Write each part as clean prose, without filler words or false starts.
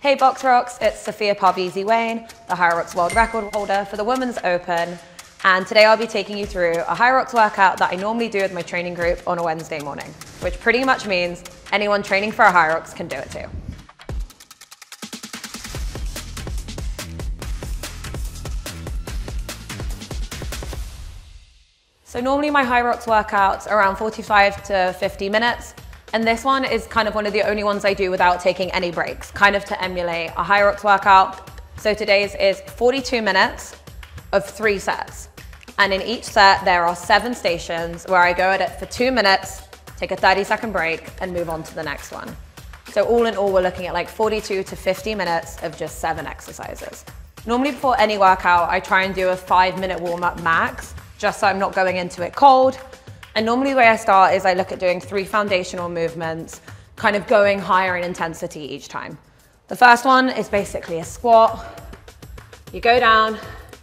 Hey BOXROX, it's Sophia Parvizi Wayne, the HYROX world record holder for the Women's Open. And today I'll be taking you through a HYROX workout that I normally do with my training group on a Wednesday morning, which pretty much means anyone training for a HYROX can do it too. So normally my HYROX workouts are around 45 to 50 minutes. And this one is kind of one of the only ones I do without taking any breaks, kind of to emulate a HYROX workout. So today's is 42 minutes of 3 sets. And in each set, there are 7 stations where I go at it for 2 minutes, take a 30-second break, and move on to the next one. So all in all, we're looking at like 42 to 50 minutes of just 7 exercises. Normally before any workout, I try and do a 5-minute warm-up max, just so I'm not going into it cold. And normally the way I start is I look at doing 3 foundational movements, kind of going higher in intensity each time. The first one is basically a squat. You go down.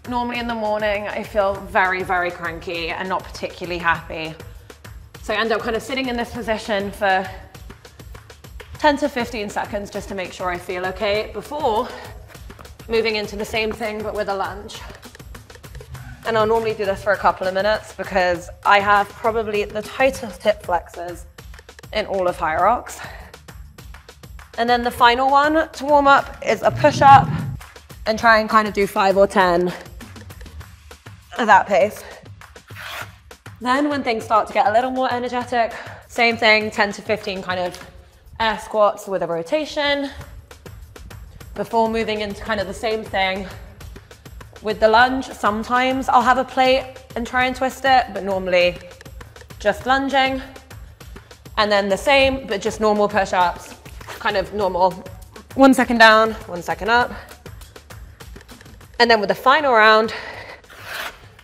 Normally in the morning, I feel very, very cranky and not particularly happy. So I end up kind of sitting in this position for 10 to 15 seconds just to make sure I feel okay before moving into the same thing but with a lunge. And I'll normally do this for a couple of minutes because I have probably the tightest hip flexors in all of HYROX. And then the final one to warm up is a push-up and try and kind of do 5 or 10 at that pace. Then when things start to get a little more energetic, same thing, 10 to 15 kind of air squats with a rotation before moving into kind of the same thing. With the lunge, sometimes I'll have a plate and try and twist it, but normally just lunging. And then the same, but just normal push-ups, kind of normal. 1 second down, 1 second up. And then with the final round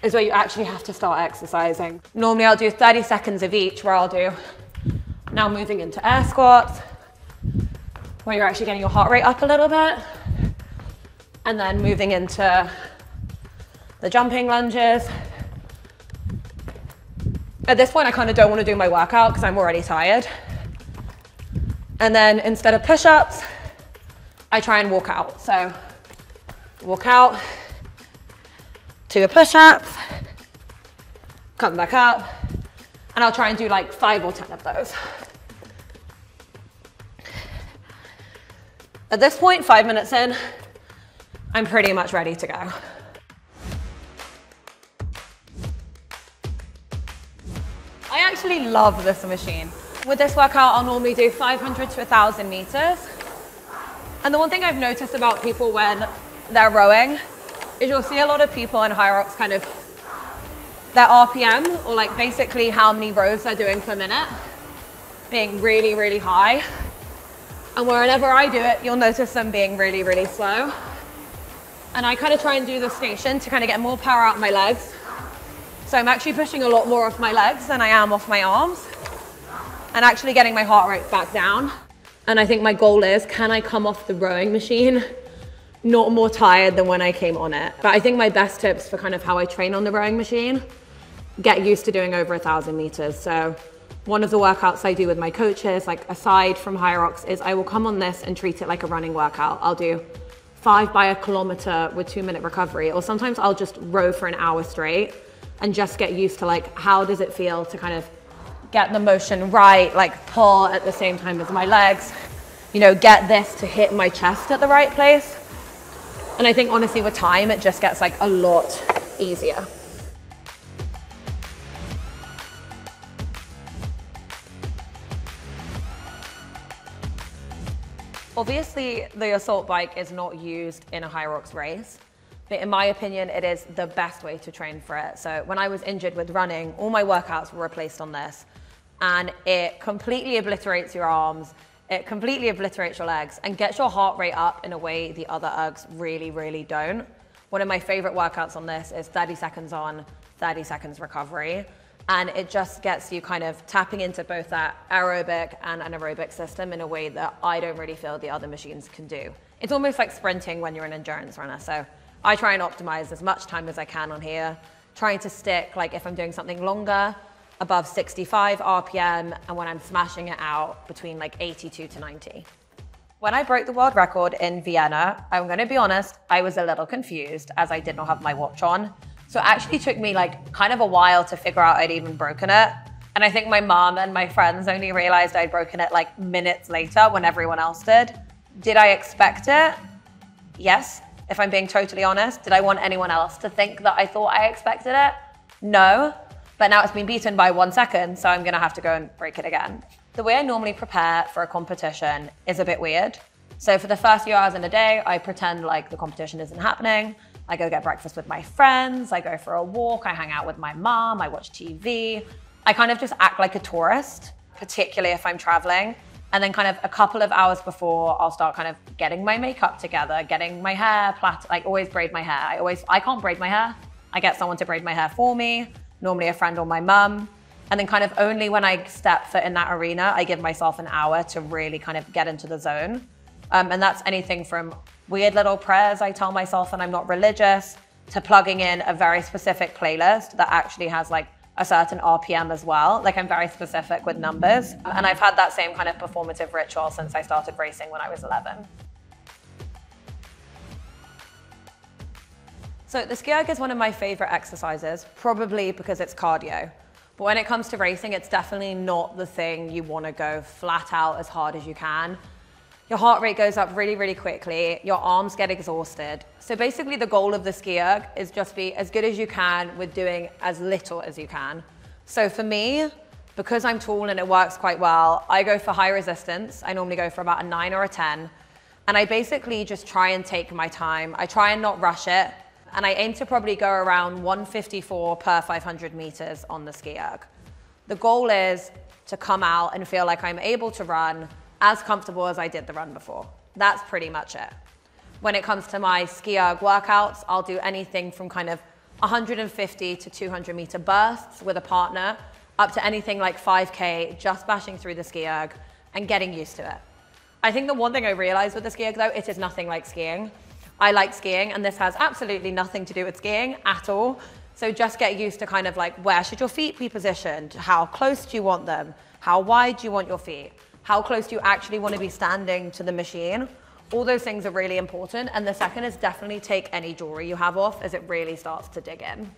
is where you actually have to start exercising. Normally I'll do 30 seconds of each where I'll do, now moving into air squats, where you're actually getting your heart rate up a little bit. And then moving into the jumping lunges. At this point, I kind of don't want to do my workout because I'm already tired. And then instead of push-ups, I try and walk out. So walk out to a push-up, come back up, and I'll try and do like 5 or 10 of those. At this point, 5 minutes in, I'm pretty much ready to go. I actually love this machine. With this workout, I'll normally do 500 to 1,000 meters. And the one thing I've noticed about people when they're rowing is you'll see a lot of people in HYROX kind of their RPM, or like basically how many rows they're doing per minute, being really, really high. And whenever I do it, you'll notice them being really, really slow. And I kind of try and do the station to kind of get more power out of my legs. So I'm actually pushing a lot more off my legs than I am off my arms, and actually getting my heart rate back down. And I think my goal is, can I come off the rowing machine not more tired than when I came on it? But I think my best tips for kind of how I train on the rowing machine, get used to doing over 1,000 meters. So one of the workouts I do with my coaches, like aside from HYROX, is I will come on this and treat it like a running workout. I'll do 5 by a kilometer with 2-minute recovery, or sometimes I'll just row for an hour straight and just get used to like, how does it feel to kind of get the motion right, like pull at the same time as my legs, you know, get this to hit my chest at the right place. And I think honestly with time, it just gets like a lot easier. Obviously, the assault bike is not used in a HYROX race, but in my opinion, it is the best way to train for it. So when I was injured with running, all my workouts were replaced on this, and it completely obliterates your arms, it completely obliterates your legs, and gets your heart rate up in a way the other ergs really, really don't. One of my favorite workouts on this is 30 seconds on, 30 seconds recovery. And it just gets you kind of tapping into both that aerobic and anaerobic system in a way that I don't really feel the other machines can do. It's almost like sprinting when you're an endurance runner. So I try and optimize as much time as I can on here, trying to stick, like if I'm doing something longer, above 65 RPM, and when I'm smashing it out, between like 82 to 90. When I broke the world record in Vienna, I'm going to be honest, I was a little confused as I did not have my watch on. So it actually took me like kind of a while to figure out I'd even broken it. And I think my mom and my friends only realized I'd broken it like minutes later when everyone else did. Did I expect it? Yes, if I'm being totally honest. Did I want anyone else to think that I thought I expected it? No, but now it's been beaten by 1 second, so I'm gonna have to go and break it again. The way I normally prepare for a competition is a bit weird. So for the first few hours in the day, I pretend like the competition isn't happening. I go get breakfast with my friends, I go for a walk, I hang out with my mom, I watch TV. I kind of just act like a tourist, particularly if I'm traveling. And then kind of a couple of hours before, I'll start kind of getting my makeup together, getting my hair like always braid my hair. I can't braid my hair. I get someone to braid my hair for me, normally a friend or my mum. And then kind of only when I step foot in that arena, I give myself an hour to really kind of get into the zone. And that's anything from weird little prayers I tell myself when I'm not religious, to plugging in a very specific playlist that actually has like a certain RPM as well. Like I'm very specific with numbers. And I've had that same kind of performative ritual since I started racing when I was 11. So the ski erg is one of my favorite exercises, probably because it's cardio. But when it comes to racing, it's definitely not the thing you want to go flat out as hard as you can. Your heart rate goes up really, really quickly. Your arms get exhausted. So basically the goal of the ski erg is just be as good as you can with doing as little as you can. So for me, because I'm tall and it works quite well, I go for high resistance. I normally go for about a 9 or a 10. And I basically just try and take my time. I try and not rush it. And I aim to probably go around 154 per 500 meters on the ski erg. The goal is to come out and feel like I'm able to run as comfortable as I did the run before. That's pretty much it. When it comes to my ski erg workouts, I'll do anything from kind of 150 to 200 meter bursts with a partner, up to anything like 5K, just bashing through the ski erg and getting used to it. I think the one thing I realized with the ski erg though, it is nothing like skiing. I like skiing and this has absolutely nothing to do with skiing at all. So just get used to kind of like, where should your feet be positioned? How close do you want them? How wide do you want your feet? How close do you actually want to be standing to the machine? All those things are really important. And the second is definitely take any jewelry you have off as it really starts to dig in.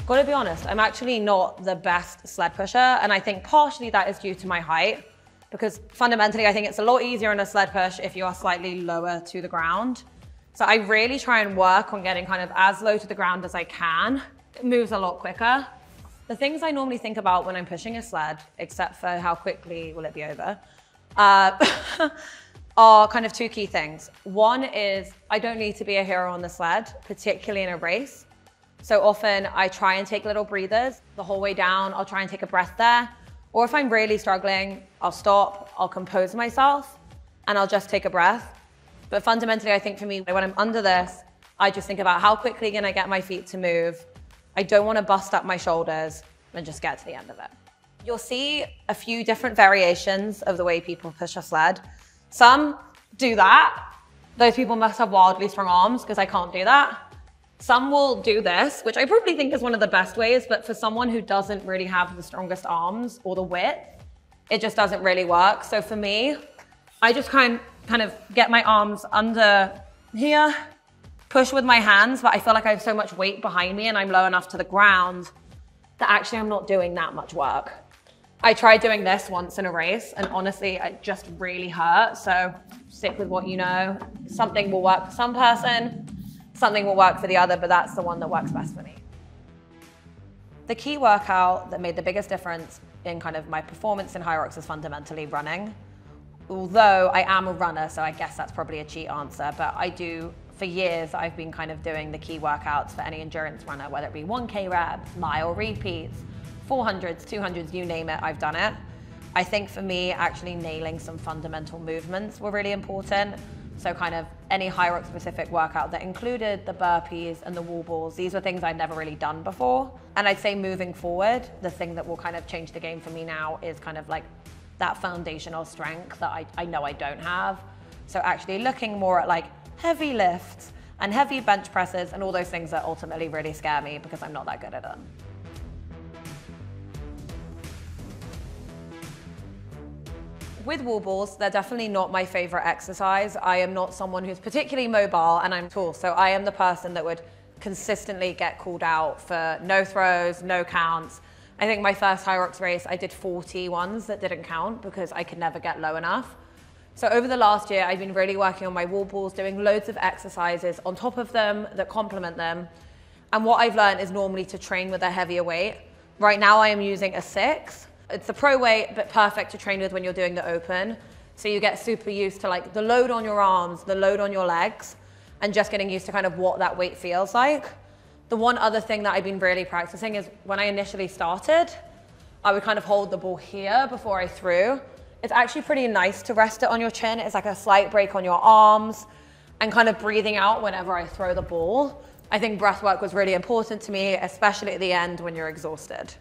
Gotta be honest, I'm actually not the best sled pusher. And I think partially that is due to my height, because fundamentally I think it's a lot easier in a sled push if you are slightly lower to the ground. So I really try and work on getting kind of as low to the ground as I can. It moves a lot quicker. The things I normally think about when I'm pushing a sled, except for how quickly will it be over, are kind of two key things. One is I don't need to be a hero on the sled, particularly in a race. So often I try and take little breathers the whole way down. I'll try and take a breath there. Or if I'm really struggling, I'll stop, I'll compose myself, and I'll just take a breath. But fundamentally, I think for me, when I'm under this, I just think about how quickly can I get my feet to move. I don't want to bust up my shoulders and just get to the end of it. You'll see a few different variations of the way people push a sled. Some do that. Those people must have wildly strong arms because I can't do that. Some will do this, which I probably think is one of the best ways, but for someone who doesn't really have the strongest arms or the width, it just doesn't really work. So for me, I just kind of get my arms under here, push with my hands, but I feel like I have so much weight behind me and I'm low enough to the ground that actually I'm not doing that much work. I tried doing this once in a race and honestly, it just really hurt. So stick with what you know. Something will work for some person, something will work for the other, but that's the one that works best for me. The key workout that made the biggest difference in kind of my performance in HYROX is fundamentally running. Although I am a runner, so I guess that's probably a cheat answer, but for years, I've been kind of doing the key workouts for any endurance runner, whether it be 1K reps, mile repeats, 400s, 200s, you name it, I've done it. I think for me, actually nailing some fundamental movements were really important. So kind of any HYROX specific workout that included the burpees and the wall balls, these were things I'd never really done before. And I'd say moving forward, the thing that will kind of change the game for me now is kind of like that foundational strength that I know I don't have. So actually looking more at like heavy lifts and heavy bench presses and all those things that ultimately really scare me because I'm not that good at them. with wall balls, they're definitely not my favorite exercise. I am not someone who's particularly mobile, and I'm tall, so I am the person that would consistently get called out for no throws, no counts. I think my first HYROX race, I did 40 ones that didn't count because I could never get low enough. So over the last year, I've been really working on my wall balls, doing loads of exercises on top of them that complement them. And what I've learned is normally to train with a heavier weight. Right now I am using a 6. It's the pro weight, but perfect to train with when you're doing the open. So you get super used to like the load on your arms, the load on your legs, and just getting used to kind of what that weight feels like. The one other thing that I've been really practicing is when I initially started, I would kind of hold the ball here before I threw. It's actually pretty nice to rest it on your chin. It's like a slight break on your arms and kind of breathing out whenever I throw the ball. I think breath work was really important to me, especially at the end when you're exhausted.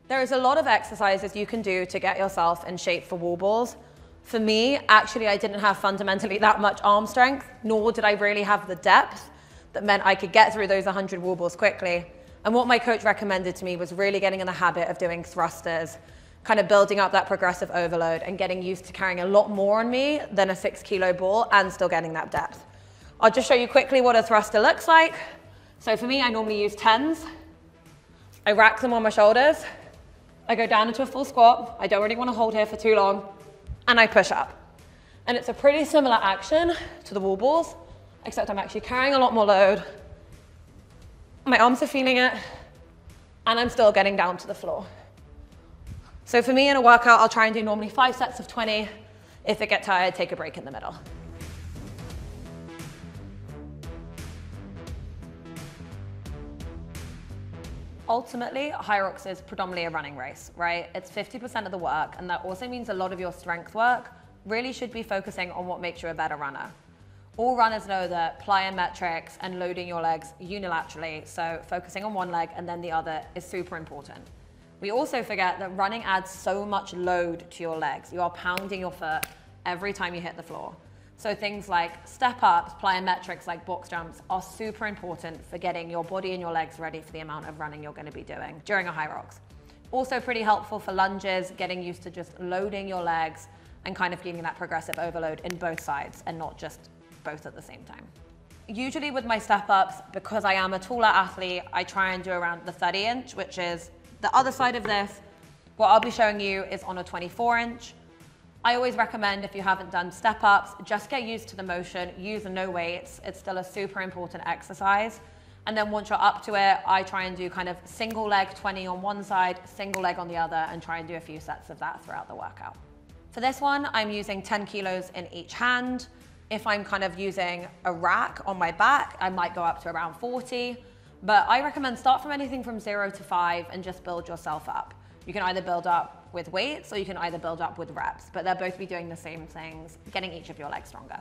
There is a lot of exercises you can do to get yourself in shape for wall balls. For me, actually, I didn't have fundamentally that much arm strength, nor did I really have the depth that meant I could get through those 100 wall balls quickly. And what my coach recommended to me was really getting in the habit of doing thrusters, kind of building up that progressive overload and getting used to carrying a lot more on me than a 6-kilo ball and still getting that depth. I'll just show you quickly what a thruster looks like. So for me, I normally use 10s. I rack them on my shoulders. I go down into a full squat. I don't really want to hold here for too long. And I push up. And it's a pretty similar action to the wall balls, except I'm actually carrying a lot more load. My arms are feeling it, and I'm still getting down to the floor. So for me in a workout, I'll try and do normally 5 sets of 20. If I get tired, take a break in the middle. Ultimately, HYROX is predominantly a running race, right? It's 50% of the work, and that also means a lot of your strength work really should be focusing on what makes you a better runner. All runners know that plyometrics and loading your legs unilaterally, so focusing on one leg and then the other, is super important. We also forget that running adds so much load to your legs. You are pounding your foot every time you hit the floor. So things like step-ups, plyometrics like box jumps are super important for getting your body and your legs ready for the amount of running you're going to be doing during a HYROX. Also pretty helpful for lunges, getting used to just loading your legs and kind of getting that progressive overload in both sides and not just both at the same time. Usually with my step-ups, because I am a taller athlete, I try and do around the 30-inch, which is the other side of this. What I'll be showing you is on a 24-inch. I always recommend, if you haven't done step-ups, just get used to the motion, use no weights. It's still a super important exercise. And then once you're up to it, I try and do kind of single leg 20 on one side, single leg on the other, and try and do a few sets of that throughout the workout. For this one, I'm using 10 kilos in each hand. If I'm kind of using a rack on my back, I might go up to around 40. But I recommend start from anything from 0 to 5 and just build yourself up. You can either build up with weights or you can either build up with reps, but they'll both be doing the same things, getting each of your legs stronger.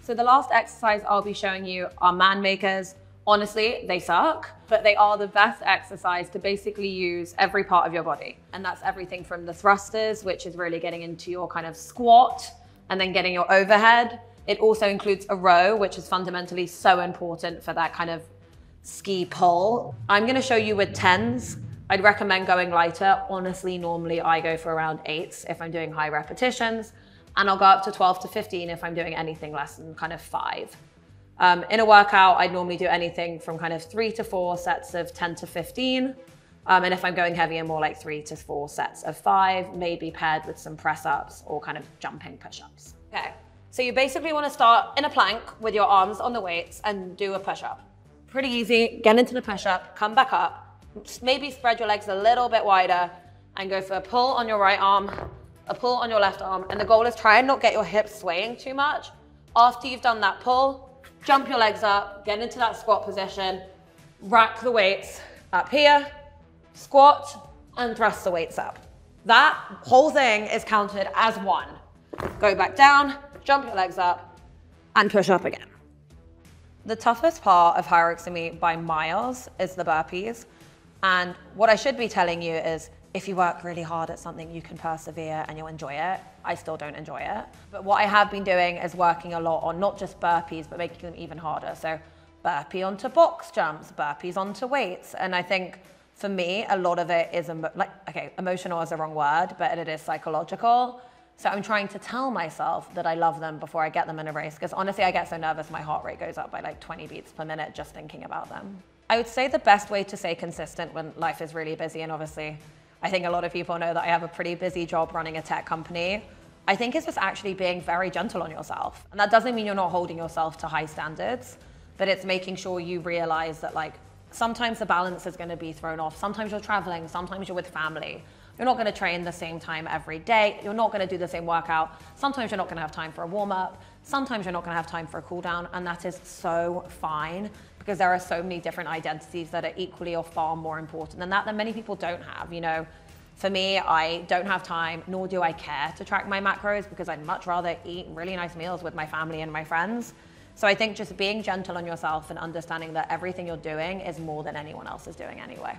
So the last exercise I'll be showing you are man makers. Honestly, they suck, but they are the best exercise to basically use every part of your body. And that's everything from the thrusters, which is really getting into your kind of squat and then getting your overhead. It also includes a row, which is fundamentally so important for that kind of ski pull. I'm gonna show you with 10s. I'd recommend going lighter. Honestly, normally I go for around 8s if I'm doing high repetitions, and I'll go up to 12 to 15 if I'm doing anything less than kind of 5. In a workout, I'd normally do anything from kind of 3 to 4 sets of 10 to 15. And if I'm going heavier, more like 3 to 4 sets of 5, maybe paired with some press ups or kind of jumping push-ups. Okay. So you basically want to start in a plank with your arms on the weights and do a push-up. Pretty easy, get into the push-up, come back up, maybe spread your legs a little bit wider and go for a pull on your right arm, a pull on your left arm, and the goal is try and not get your hips swaying too much. After you've done that pull, jump your legs up, get into that squat position, rack the weights up here, squat, and thrust the weights up. That whole thing is counted as 1. Go back down, jump your legs up, and push up again. The toughest part of HYROX to me by miles is the burpees. And what I should be telling you is if you work really hard at something, you can persevere and you'll enjoy it. I still don't enjoy it. But what I have been doing is working a lot on not just burpees, but making them even harder. So burpee onto box jumps, burpees onto weights. And I think for me, a lot of it is emotional is the wrong word, but it is psychological. So I'm trying to tell myself that I love them before I get them in a race, because honestly, I get so nervous, my heart rate goes up by like 20 beats per minute just thinking about them. I would say the best way to stay consistent when life is really busy, and obviously, I think a lot of people know that I have a pretty busy job running a tech company. I think it's just actually being very gentle on yourself. And that doesn't mean you're not holding yourself to high standards, but it's making sure you realize that like, sometimes the balance is going to be thrown off. Sometimes you're traveling, sometimes you're with family. You're not going to train the same time every day. You're not going to do the same workout. Sometimes you're not going to have time for a warm up. Sometimes you're not going to have time for a cool down. And that is so fine, because there are so many different identities that are equally or far more important than that many people don't have. You know, for me, I don't have time, nor do I care to track my macros, because I'd much rather eat really nice meals with my family and my friends. So I think just being gentle on yourself and understanding that everything you're doing is more than anyone else is doing anyway.